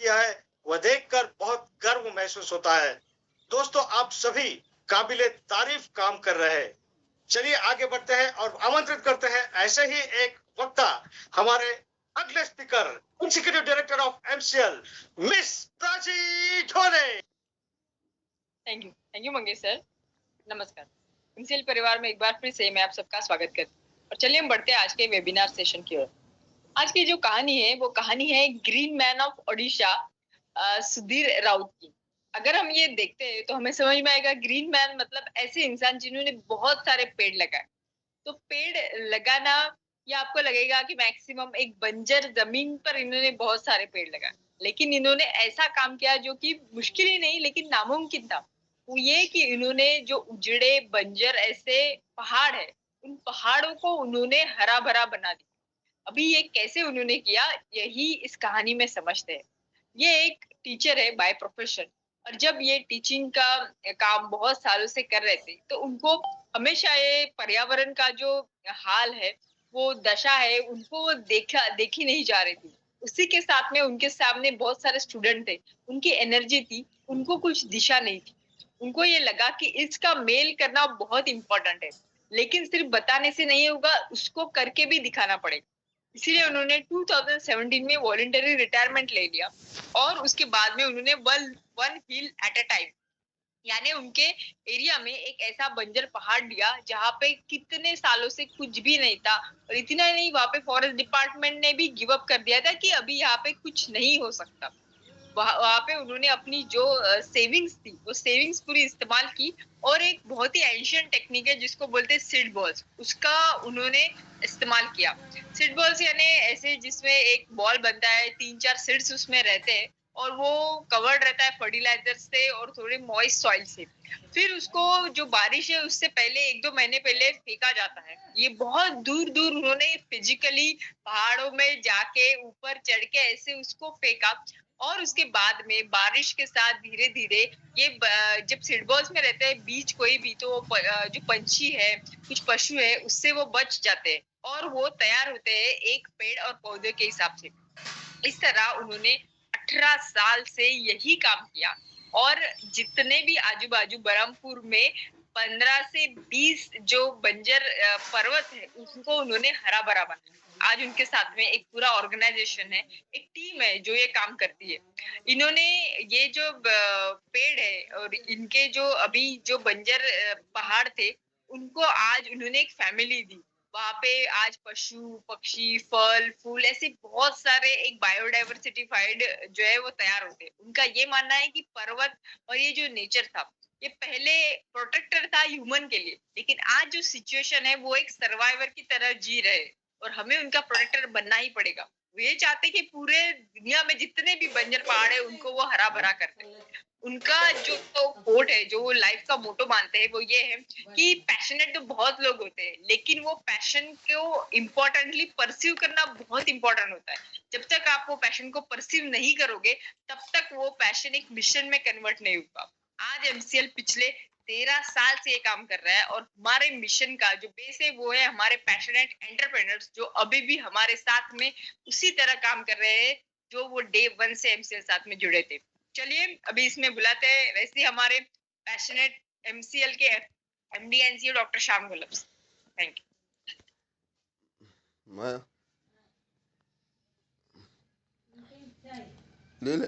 किया है, वह देखकर बहुत गर्व महसूस होता है। दोस्तों, आप सभी काबिले तारीफ काम कर रहे हैं। चलिए आगे बढ़ते हैं और आमंत्रित करते हैं ऐसे ही एक वक्ता, हमारे अगले speaker, executive director of MCL, miss Prachi Dhole. Thank you Mangesh sir. नमस्कार। एमसीएल परिवार में एक बार फिर से मैं आप सबका स्वागत करती हूँ और चलिए हम बढ़ते हैं आज के वेबिनार सेशन की ओर। आज की जो कहानी है वो कहानी है green man of Odisha, Sudhir Raut की। अगर हम ये देखते हैं तो हमें समझ में आएगा ग्रीन मैन मतलब ऐसे इंसान जिन्होंने बहुत सारे पेड़ लगाए। तो पेड़ लगाना, या आपको लगेगा कि मैक्सिमम एक बंजर जमीन पर इन्होंने बहुत सारे पेड़ लगाए, लेकिन इन्होंने ऐसा काम किया जो कि मुश्किल ही नहीं लेकिन नामुमकिन था। वो ये कि इन्होंने जो उजड़े बंजर ऐसे पहाड़ है, उन पहाड़ों को उन्होंने हरा भरा बना दिया। अभी ये कैसे उन्होंने किया, यही इस कहानी में समझते हैं। ये एक टीचर है बाय प्रोफेशन, और जब ये टीचिंग का काम बहुत सालों से कर रहे थे तो उनको हमेशा ये पर्यावरण का जो हाल है, वो दशा है, उनको वो देखी नहीं जा रही थी। उसी के साथ में उनके सामने बहुत सारे स्टूडेंट थे, उनकी एनर्जी थी, उनको कुछ दिशा नहीं थी। उनको ये लगा कि इसका मेल करना बहुत इंपॉर्टेंट है, लेकिन सिर्फ बताने से नहीं होगा, उसको करके भी दिखाना पड़ेगा। इसीलिए उन्होंने 2017 में वॉलंटरी रिटायरमेंट ले लिया और उसके बाद में उन्होंने one hill at a time, यानी उनके एरिया में एक ऐसा बंजर पहाड़ लिया जहाँ पे कितने सालों से कुछ भी नहीं था। और इतना ही नहीं, वहां पे फॉरेस्ट डिपार्टमेंट ने भी गिव अप कर दिया था कि अभी यहाँ पे कुछ नहीं हो सकता। वहां पे उन्होंने अपनी जो सेविंग्स थी वो सेविंग्स पूरी इस्तेमाल की, और एक बहुत ही एंशियंट टेक्निक है जिसको बोलते हैं सीड बॉल्स, उसका उन्होंने इस्तेमाल किया। सीड बॉल्स यानी ऐसे जिसमें एक बॉल बनता है, 3-4 सीड्स उसमें रहते हैं, और वो कवर्ड रहता है फर्टिलाइजर से और थोड़े मॉइस्ट सॉइल से। फिर उसको जो बारिश है उससे पहले 1-2 महीने पहले फेंका जाता है। ये बहुत दूर दूर उन्होंने फिजिकली पहाड़ों में जाके ऊपर चढ़ के ऐसे उसको फेंका, और उसके बाद में बारिश के साथ धीरे धीरे ये जब सीड बॉल्स में रहते हैं बीज कोई भी, तो जो पंछी है, कुछ पशु है, उससे वो बच जाते हैं और वो तैयार होते हैं एक पेड़ और पौधे के हिसाब से। इस तरह उन्होंने 18 साल से यही काम किया, और जितने भी आजू बाजू बरहमपुर में 15 से 20 जो बंजर पर्वत है उसको उन्होंने हरा भरा बनाया। आज उनके साथ में एक पूरा ऑर्गेनाइजेशन है, एक टीम है जो ये काम करती है। इन्होंने ये जो पेड़ है और इनके जो अभी जो बंजर पहाड़ थे, उनको आज उन्होंने एक फैमिली दी। वहां पे आज पशु पक्षी फल फूल ऐसे बहुत सारे एक बायोडाइवर्सिटीफाइड जो है वो तैयार होते हैं। उनका ये मानना है कि पर्वत और ये जो नेचर था, ये पहले प्रोटेक्टर था ह्यूमन के लिए, लेकिन आज जो सिचुएशन है वो एक सर्वाइवर की तरह जी रहे हैं, और हमें उनका प्रोटेक्टर बनना ही पड़ेगा। वो ये चाहते कि पूरे दुनिया में जितने भी बंजर पहाड़ है उनको वो हरा भरा कर दे। उनका जो कोट है, जो वो लाइफ का मोटो मानते हैं, वो ये है कि पैशनेट तो बहुत लोग होते हैं, लेकिन वो पैशन को इम्पोर्टेंटली परस्यू करना बहुत इंपॉर्टेंट होता है। जब तक आप वो पैशन को परस्यू नहीं करोगे, तब तक वो पैशन एक मिशन में कन्वर्ट नहीं होगा। आज एमसीएल पिछले 13 साल से ये काम कर रहा है, और हमारे मिशन का जो बेस है वो है हमारे पैशनेट एंटरप्रेन्योर्स जो अभी भी हमारे साथ में उसी तरह काम कर रहे हैं जो वो डे 1 से एमसीएल साथ में जुड़े थे। चलिए अभी इसमें बुलाते हैं वैसे ही हमारे पैशनेट एमसीएल के एमडी एनसीओ डॉक्टर श्याम गुलाब। थैंक मैं ले ले